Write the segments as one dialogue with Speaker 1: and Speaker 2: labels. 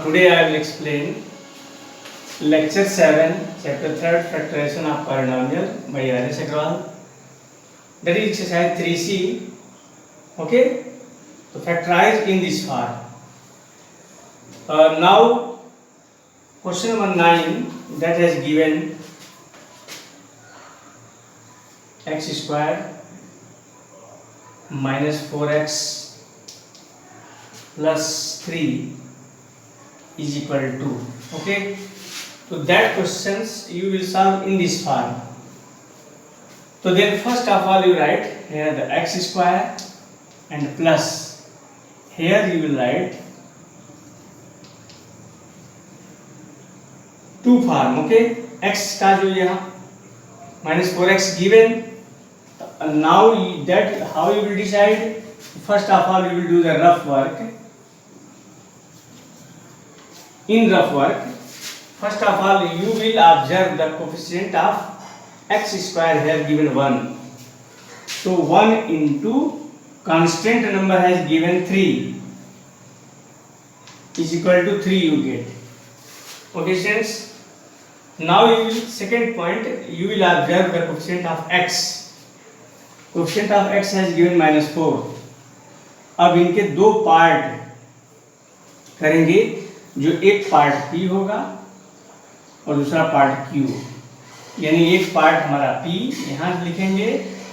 Speaker 1: Today I will explain lecture 7, chapter 3rd, factorization of polynomial by R.S. Agrawal. That is exercise 3C. Okay, so factorize in this form. Now question number 9, that has given x square minus 4x plus 3 is equal to. Okay, so that questions you will solve in this form. So then first of all you write here the x square and plus, here you will write 2 form. Okay, x का जो यहाँ minus 4x given. Now that how you will decide? First of all you will do the rough work. In rough work, first of all you will observe the coefficient of x square here given 1. So 1 into constant number has given 3 is equal to 3 you get. Okay students, now you will, second point, you will observe the coefficient of x. Coefficient of x has given minus 4. अब इनके दो part करेंगे, जो एक part p होगा और दूसरा part q. यानी एक पार्ट हमारा p यहाँ लिखेंगे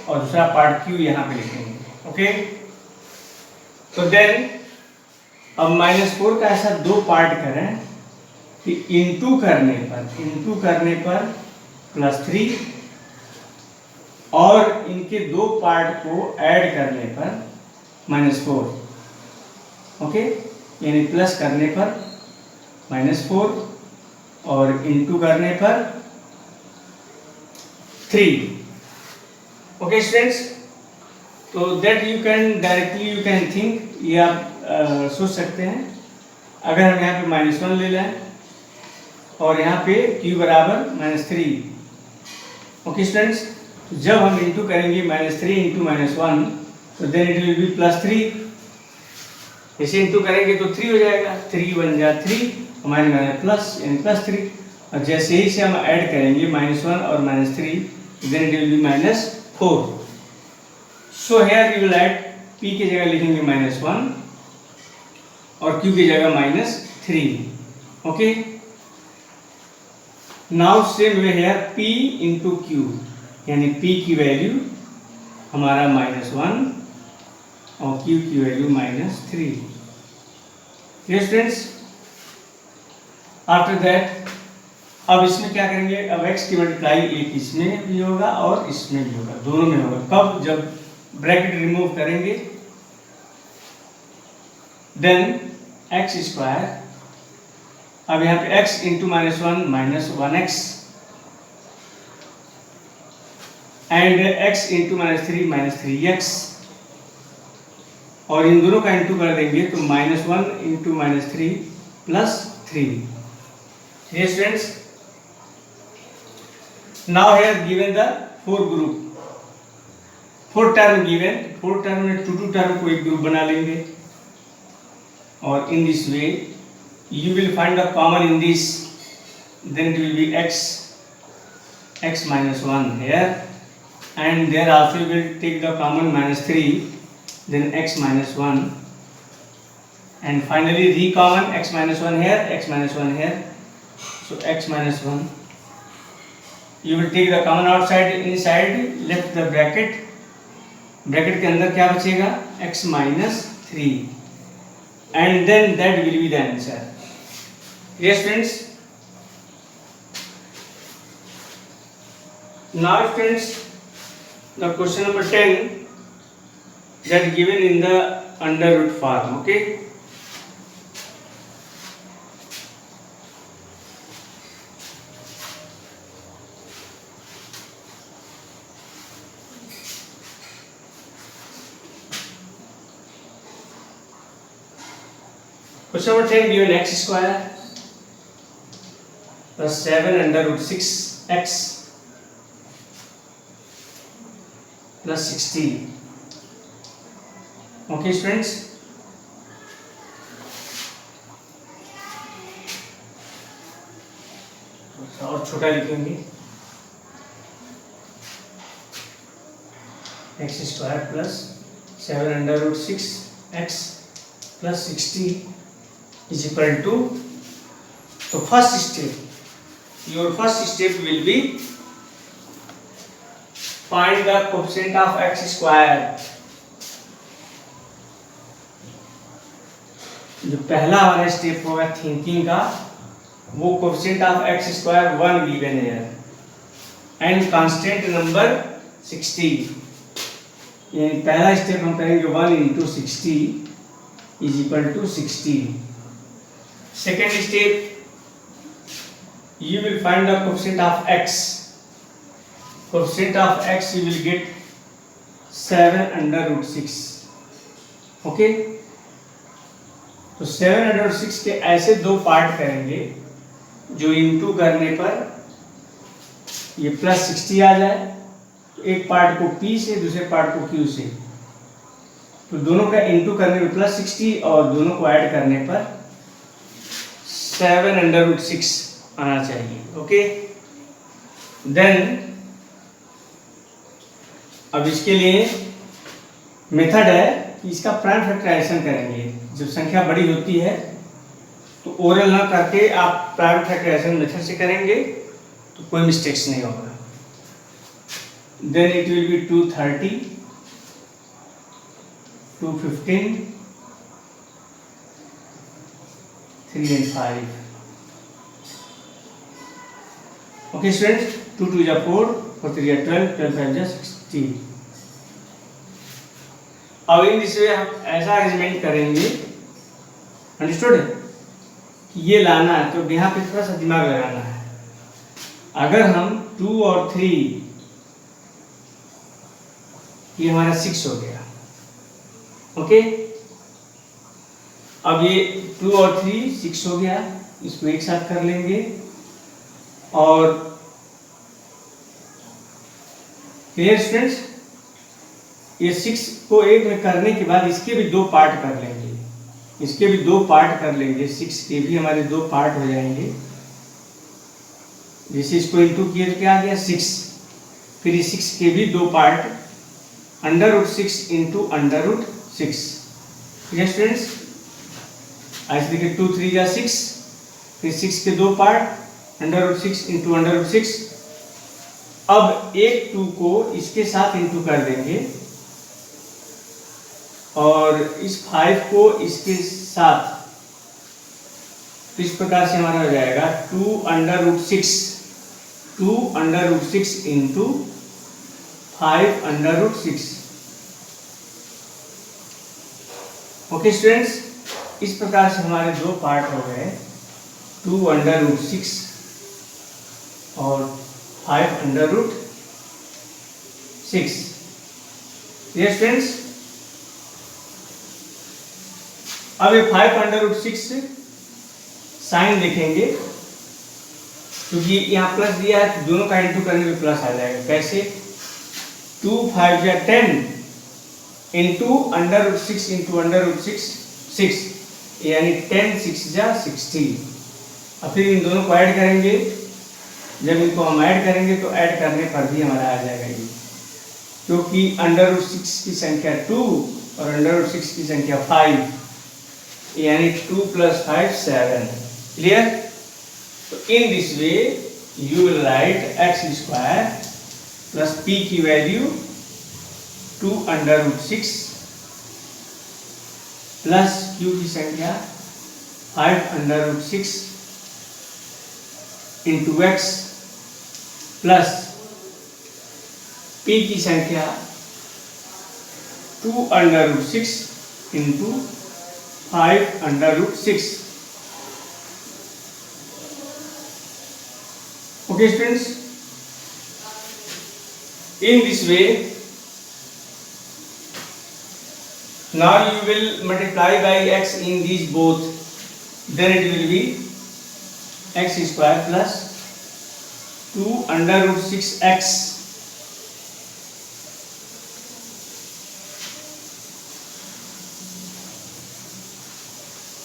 Speaker 1: और दूसरा पार्ट q यहाँ पे लिखेंगे. ओके, तो देन अब माइनस 4 का ऐसा दो पार्ट करें कि इंटू करने पर प्लस 3 और इनके दो पार्ट को ऐड करने पर माइनस 4. ओके, यानी प्लस करने पर माइनस 4 और इंटू करने पर 3. ओके स्टूडेंट्स, तो that you can directly you can think, ये आप सोच सकते हैं. अगर हम यहाँ पे माइनस 1 ले लें और यहाँ पे q बराबर माइनस 3. ओके स्टूडेंट्स, जब हम इंटू करेंगे माइनस 3 इंटू माइनस 1, तो then it will be plus 3. इसे इंटू करेंगे तो 3 हो जाएगा, 3 बन जा 3 हमारे माइनस प्लस यानी प्लस 3. और जैसे ही से हम ऐड करेंगे माइनस 1 और minus 3, then it will be minus 4. So here you will add p की जगह लिखेंगे माइनस 1 और q की जगह minus 3. Okay, now same way here p into q, यानी p की वैल्यू हमारा माइनस 1 और q की वैल्यू माइनस 3. ये स्टूडेंट्स, आफ्टर दैट अब इसमें क्या करेंगे, अब x की मल्टीप्लाई एक इसमें भी होगा और इसमें भी होगा, दोनों में होगा. कब? जब ब्रैकेट रिमूव करेंगे. देन x स्क्वायर, अब यहाँ पे x into minus 1 minus 1x and x into minus 3 minus 3x, और इन दोनों का इंटू कर देंगे तो माइनस 1 इंटू माइनस 3 प्लस 3. ये students, now here given the 4 group, 4 term given, 4 term में 2 टर्म को एक ग्रुप बना लेंगे. और in this way you will find the common in this, then it will be x minus 1 here, and there also you will take the common minus 3, then x minus 1, and finally recommon x minus 1 here, x minus 1 here, so x minus 1. You will take the common outside, inside left the bracket, bracket के अंदर क्या बचेगा, x minus 3, and then that will be the answer. Yes friends, now friends, the question number 10 that given in the under root form. Okay, question number 10 given x square plus 7 under root 6x plus 16. Okay students, और छोटा लिखेंगे, x square plus 7√6x plus 60 is equal to, तो first step, your first step will be find the coefficient of x square. जो पहला हमारा step होगा thinking का, वो coefficient of x square 1 given है एंड कांस्टेंट नंबर 60। यानी पहला स्टेप हम करेंगे 1 into 60 is equal to 60। Second step, you will find the coefficient of x. Coefficient of x you will get 7√6। Okay, तो 7/6 के ऐसे दो पार्ट करेंगे जो इंटू करने पर ये प्लस 60 आ जाए, तो एक पार्ट को P से दूसरे पार्ट को Q से, तो दोनों का इंटू करने पर प्लस 60 और दोनों को ऐड करने पर 7/6 आना चाहिए। ओके, देन अब इसके लिए मेथड है कि इसका प्राइम फैक्टराइजेशन करेंगे। जब संख्या बड़ी होती है तो ओरल ना करके आप प्राइम फैक्टराइजेशन मेथड से करेंगे तो कोई मिस्टेक्स नहीं होगा। Then it will be 230, 215, 3 and 5। Okay students, 2 2 is 4, 4 3 is 12, 12 5 is 60। अब इन दिस वे हम ऐसा अरेंजमेंट करेंगे, अंडरस्टूड, कि ये लाना है तो यहाँ पे थोड़ा सा दिमाग लगाना है। अगर हम 2 और 3, ये हमारा 6 हो गया। ओके, अब ये 2 और 3 6 हो गया, इसको एक साथ कर लेंगे और क्लियर स्टूडेंट्स, ये 6 को एक में करने के बाद इसके भी दो पार्ट कर लेंगे, इसके भी दो पार्ट कर लेंगे, 6 के भी हमारे दो पार्ट हो जाएंगे। जैसे इसको इंटू किए तो क्या आ गया 6, फिर इस 6 के भी दो पार्ट, √6 इंटू √6। ठीक है स्टूडेंट्स, ऐसे देखिए 2 3 या 6, फिर 6 के दो पार्ट, √6 इंटू √6। अब एक 2 को इसके साथ इंटू कर देंगे और इस 5 को इसके साथ, तो इस प्रकार से हमारा हो जाएगा 2√6 इंटू 5√6। ओके स्टूडेंट्स, इस प्रकार से हमारे दो पार्ट हो गए, 2√6 और 5√6। ये स्टूडेंट्स, अब ये 5√6 साइन देखेंगे, क्योंकि यहाँ प्लस दिया है तो दोनों का इंटू करने में प्लस आ जाएगा। कैसे? 2 5 या 10 इंटू √6 इंटू √6 6, यानी 10 6 जा 60। अब फिर इन दोनों को ऐड करेंगे, जब इनको हम ऐड करेंगे तो ऐड करने पर भी हमारा आ जाएगा ये, क्योंकि √6 की संख्या 2 और √6 की संख्या 5, यानी 2 + 5 7। क्लियर? तो in this way you will write x square plus p की वैल्यू 2√6 प्लस q की संख्या 5√6 इंटू x प्लस p की संख्या 2√6 into 5√6। Okay students, in this way now you will multiply by x in these both, then it will be x square plus 2√6x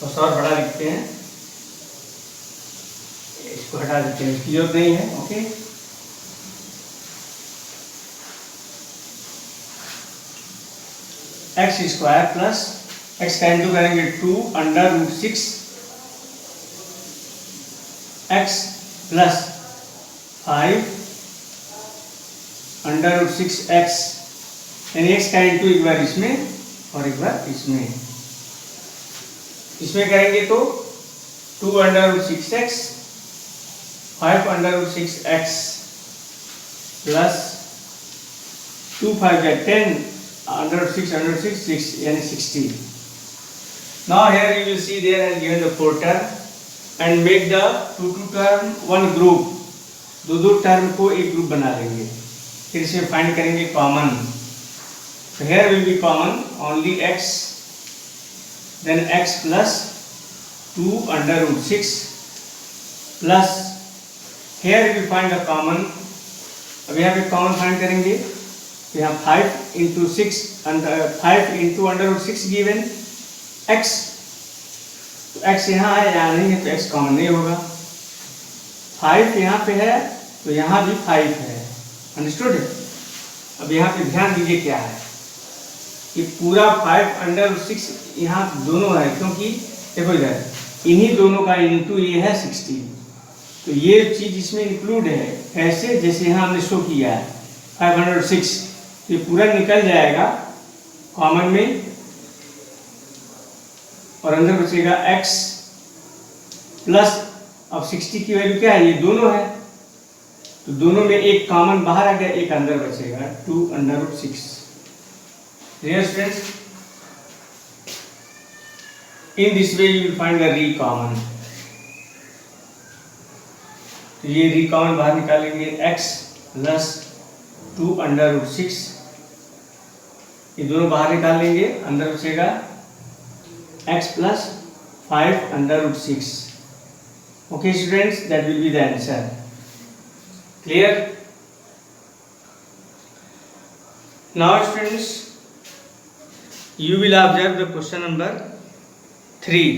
Speaker 1: तो और बड़ा लिखते हैं इसको हटा देते हैं, इसकी जरूरत नहीं है। Okay, x square plus x का इंटू करेंगे 2√6 एक्स प्लस 5√6 एक्स, यानी एक्स का इंटू एक बार इसमें और एक बार इसमें। इसमें करेंगे तो 2√6 एक्स 5√6 एक्स प्लस 2 5 10 106 6 यानी 60। Now here you will see there has given the 4 term and make the 2 term one group, दो टर्म को एक ग्रुप बना लेंगे। फिर इसमें फाइंड करेंगे common. So here will be common only x, then x plus 2√6 plus here we will find the common। अब यहाँ पे कॉमन फाइंड करेंगे तो यहाँ 5 into 6 5 into √6 given x, तो x यहाँ है यहाँ नहीं है तो x कॉमन नहीं होगा। 5 यहाँ पे है तो यहाँ भी 5 है, अंडरस्टूड। अब यहाँ पे ध्यान दीजिए क्या है कि पूरा 5√6 यहाँ दोनों है, क्योंकि देखो इधर इन्हीं दोनों का इंटू ये है 60, तो ये चीज इसमें इंक्लूड है। कैसे? जैसे यहाँ हमने शो किया है 506, ये पूरा निकल जाएगा कॉमन में और अंदर बचेगा x प्लस, अब 60 की वैल्यू क्या है? ये दोनों है, तो दोनों में एक कॉमन बाहर आ गया, एक अंदर बचेगा 2√6। Dear students, in this way you will find the re common। तो ये re common बाहर निकालेंगे x प्लस 2√6, ये दोनों बाहर निकाल लेंगे, अंदर बचेगा x plus 5√6। Okay students, that will be the answer. Clear? Now students, you will observe the question number 3.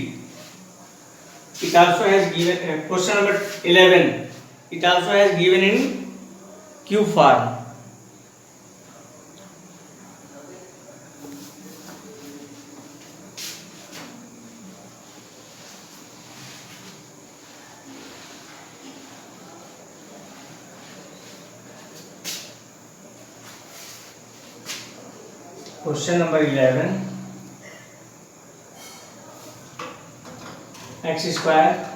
Speaker 1: It also has given question number 11. It also has given in Q form. Question number 11, x square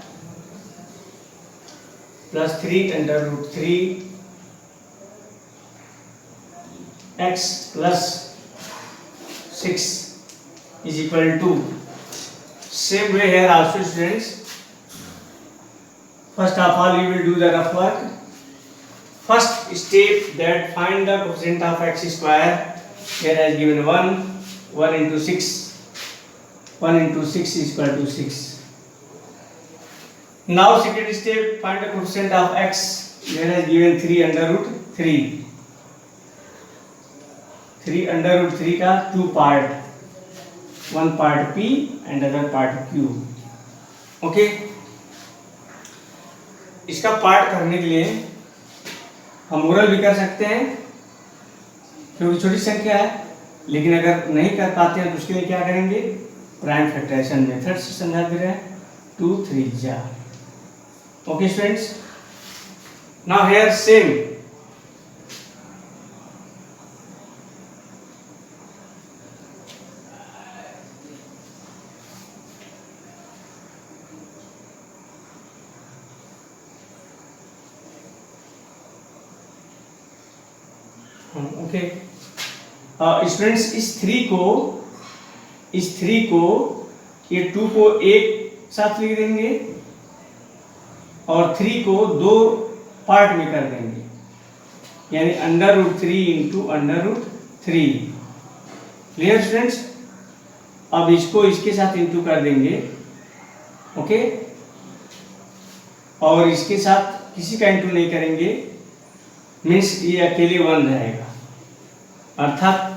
Speaker 1: plus 3√3 x plus 6 is equal to, same way here also students, first of all you will do the rough work. First step, that find the coefficient of x square. Here has given 1 into 6, 1 into 6 is equal to 6. Now second step, find the coefficient of x. Here has given 3√3, 3√3 का 2 part, one part p and other part q. Okay, इसका part करने के लिए हम oral भी कर सकते हैं क्योंकि छोटी संख्या है, लेकिन अगर नहीं कर पाते हैं तो उसके लिए क्या करेंगे? प्राइम फैक्टराइजेशन मेथड से समझा दे रहे हैं, 2 3 जा। Okay students, now here same okay students, इस 3 को ये 2 को एक साथ लिख देंगे और 3 को 2 पार्ट में कर देंगे, यानी √3 इंटू √3। Clear students? अब इसको इसके साथ इंटू कर देंगे, ओके, और इसके साथ किसी का इंटू नहीं करेंगे, मीन्स ये अकेले 1 रहेगा, अर्थात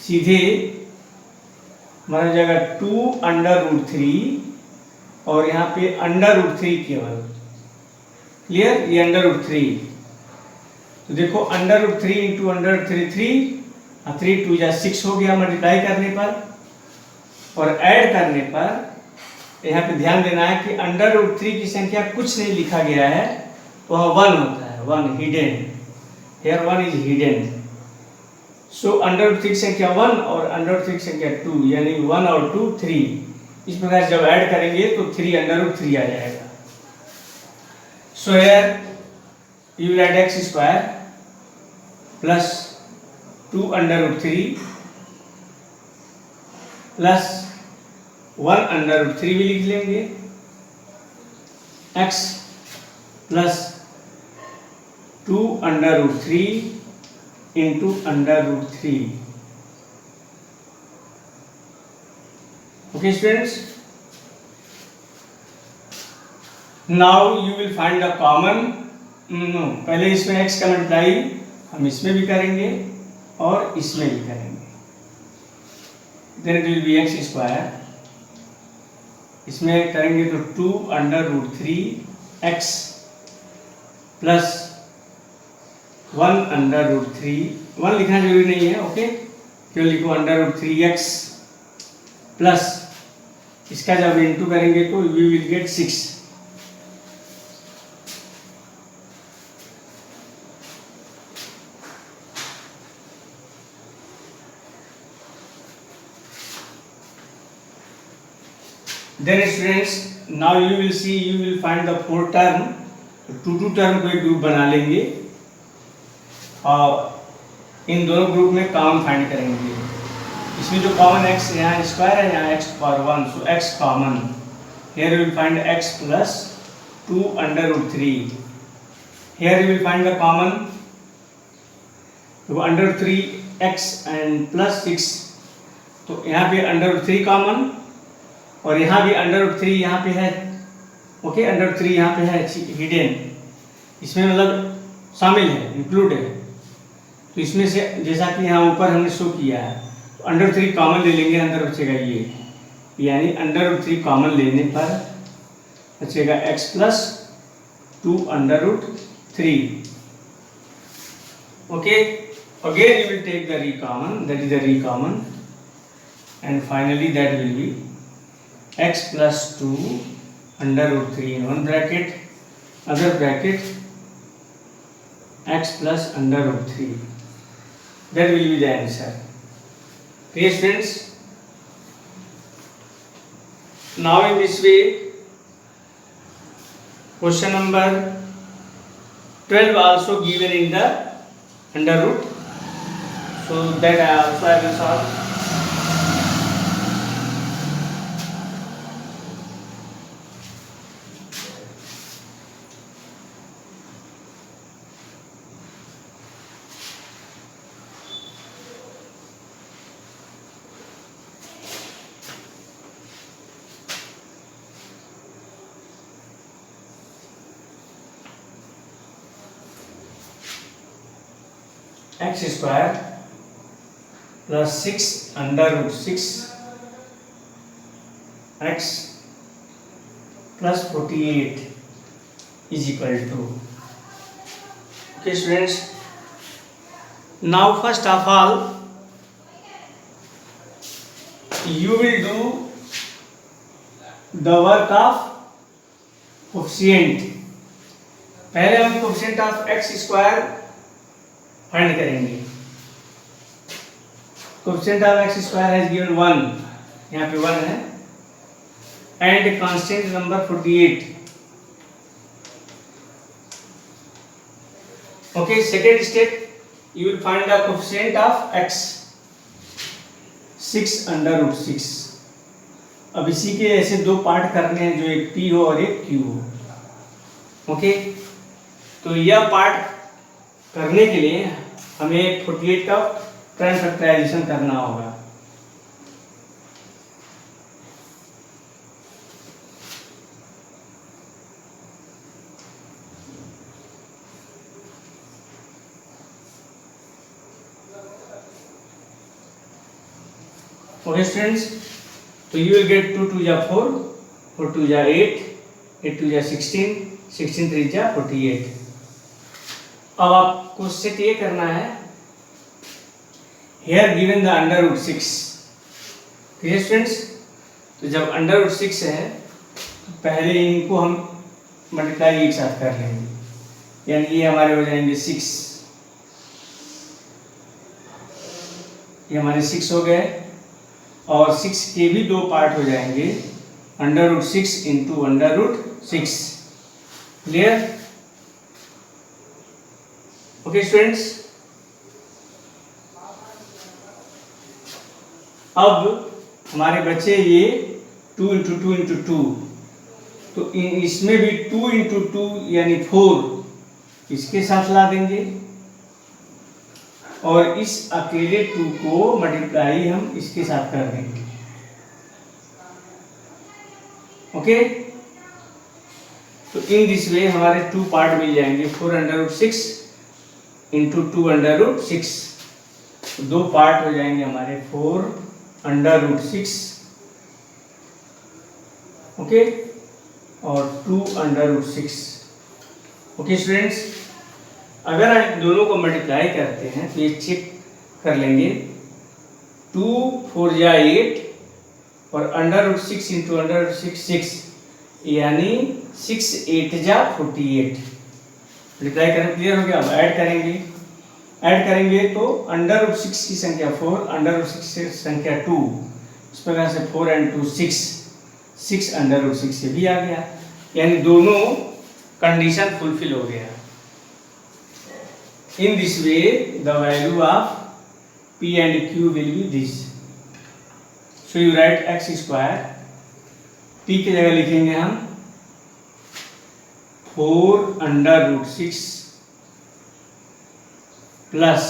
Speaker 1: सीधे माना जाएगा 2 √3 और यहाँ पे √3 केवल, क्लियर, ये अंडर रूट 3। तो देखो under root 3 into under root 3 3 3 2 जा 6 हो गया मल्टीप्लाई करने पर, और ऐड करने पर यहाँ पे ध्यान देना है कि अंडर रूट 3 की संख्या कुछ नहीं लिखा गया है, वह 1 होता है, 1 hidden, here 1 is hidden. So under root 3 की संख्या 1 और अंडर रूट 3 की संख्या 2, यानी 1 और 2 3। इस प्रकार जब ऐड करेंगे तो 3 अंडर रूट 3 आ जाएगा। So here you will add x square plus 2 under root 3 plus 1 under root 3 भी लिख लेंगे, x plus 2 under root 3 into under root 3. Okay students, now you will find the common, पहले इसमें x का multiply हम इसमें भी करेंगे और इसमें भी करेंगे, then it will be x square, इसमें करेंगे तो 2 under root 3 x plus 1 under root 3, 1 लिखना जरूरी नहीं है, ओके, क्यों लिखो अंडर रूट 3x प्लस इसका जब इंटू करेंगे तो we will get 6। Then students, now you will see, you will find the 4 term, 2 term को एक ग्रुप बना लेंगे और इन दोनों ग्रुप में कॉमन फाइंड करेंगे। इसमें जो कॉमन x यहाँ स्क्वायर है, यहाँ x power 1, so x common, here you will find x plus 2 under root 3, here you will find the common, तो under 3x and plus 6, तो यहाँ पे under 3 कॉमन और यहाँ भी अंडर रूट 3 यहाँ पे है, ओके, अंडर रूट 3 यहाँ पे है हिडन, इसमें मतलब शामिल है, इंक्लूड है। तो इसमें से जैसा कि यहाँ ऊपर हमने शो किया है, तो अंडर रूट 3 कॉमन ले लेंगे, अंदर बचेगा ये, यानी अंडर रूट 3 कॉमन लेने पर बचेगा x plus 2 under root 3, okay. Again you will take the re common, that is the re common, and finally that will be x plus 2 under root 3 in one bracket, other bracket x plus under root 3, that will be the answer. Okay students, now in this way question number 12 also given in the under root, so that I will solve. x square plus 6 under root 6 x plus 48 is equal to, okay students, now first of all you will do the work of coefficient। पहले हम coefficient of x square find करेंगे। Coefficient of x square has given 1, यहाँ पे 1 है, and constant number 48, okay. Second step you will find the coefficient of x, 6 under root 6। अब इसी के ऐसे दो पार्ट करने हैं, जो एक p हो और एक q हो, ओके। तो यह पार्ट करने के लिए हमें 48 का प्राइम फैक्टराइजेशन करना होगा। ओके स्टूडेंट्स, तो यू विल गेट 2 2 जा 4, 4 2 जा 8, 8 2 जा 16, 16 3 जा 48। अब आपको सेट ये करना है, here given the under root 6, ठीक है स्टूडेंट्स। तो जब अंडर रूट 6 है तो पहले इनको हम मल्टीप्लाई एक साथ कर लेंगे, यानी ये हमारे हो जाएंगे 6, ये हमारे 6 हो गए, और 6 के भी दो पार्ट हो जाएंगे, under root 6 into under root 6। Clear? Okay students, अब हमारे बच्चे ये 2 इंटू 2 इंटू 2, तो इसमें भी 2 इंटू 2 यानी 4 इसके साथ ला देंगे, और इस अकेले 2 को मल्टीप्लाई हम इसके साथ कर देंगे। ओके, तो इन दिस वे हमारे 2 पार्ट मिल जाएंगे, 4 under root 6 into 2 under root 6, तो 2 पार्ट हो जाएंगे हमारे 4 अंडर रूट 6, ओके, और 2 अंडर रूट 6। ओके स्टूडेंट्स, अगर आप दोनों को मल्टीप्लाई करते हैं तो ये चेक कर लेंगे, 2 4 जा 8 और under root 6 into under root 6 6, यानी 6 8 जा 48। मल्टीप्लाई करें, क्लियर हो गया। अब ऐड करेंगे तो अंडर रूट 6 की संख्या 4, अंडर रूट 6 की संख्या 2, इस प्रकार से 4 and 2 6, 6 अंडर रूट 6 से भी आ गया, यानी दोनों कंडीशन फुलफिल हो गया। In this way the value of P and Q will be this. So you right x square, P की जगह लिखेंगे हम 4 अंडर रूट 6 प्लस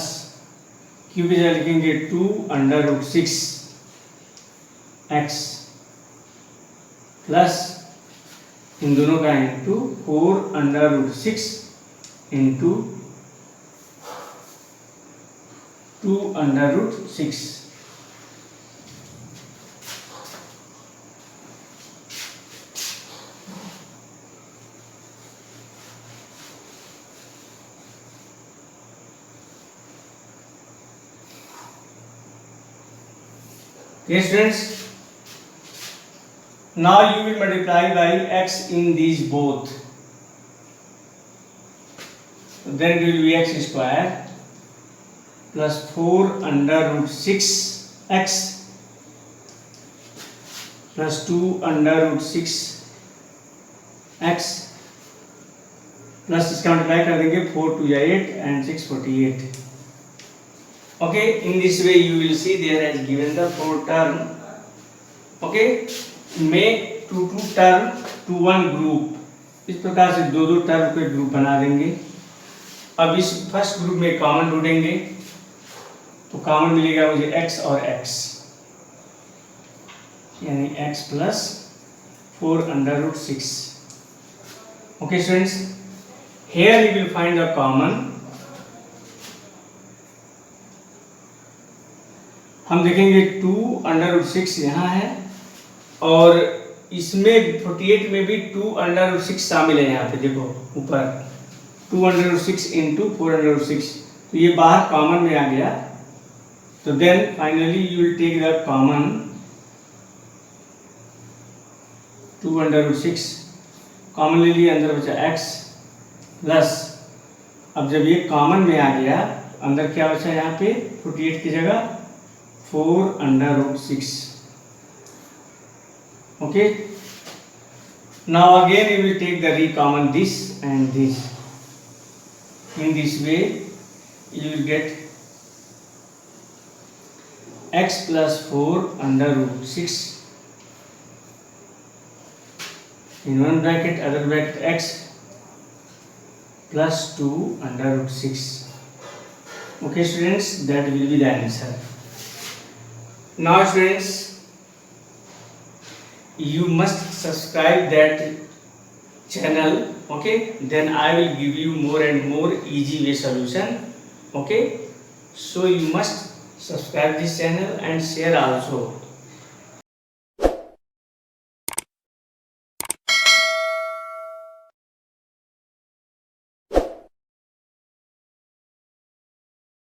Speaker 1: Q की जगह लिखेंगे 2 अंडर रूट 6 x प्लस इन दोनों का into 4 under root 6 into 2 under root 6। Yes students, now you will multiply by x in these both, then it will be x square plus 4 under root 6 x plus 2 under root 6 x plus इसका multiply कर देंगे, 4 2 या 8 and 6 48। Okay, in this way you will see there has given the 4 term. Okay, make 2 term to one group, इस प्रकार से 2 term को group बना देंगे। अब इस फर्स्ट ग्रुप में कॉमन ढूंढेंगे, तो कॉमन मिलेगा मुझे x और x, यानी x plus 4 under root 6। Okay students, here you will find the common। हम देखेंगे 2 अंडर रूट 6 यहाँ है, और इसमें 48 में भी 2 अंडर रूट 6 शामिल है। यहाँ पे देखो ऊपर 2 under root 6 into 4 under root 6, तो ये बाहर कॉमन में आ गया। तो then finally you will take the common 2 under root 6, common ले लिया, अंदर बचा x प्लस, अब जब ये कॉमन में आ गया अंदर क्या बचा यहाँ पे 48 की जगह 4 under root 6। Okay, now again you will take the recommon this and this. In this way you will get x plus 4 under root 6 in one bracket, other bracket x plus 2 under root 6। Okay students, that will be the answer। Now students, you must subscribe that channel, okay, then I will give you more and more easy way solution, okay, so you must subscribe this channel and share also।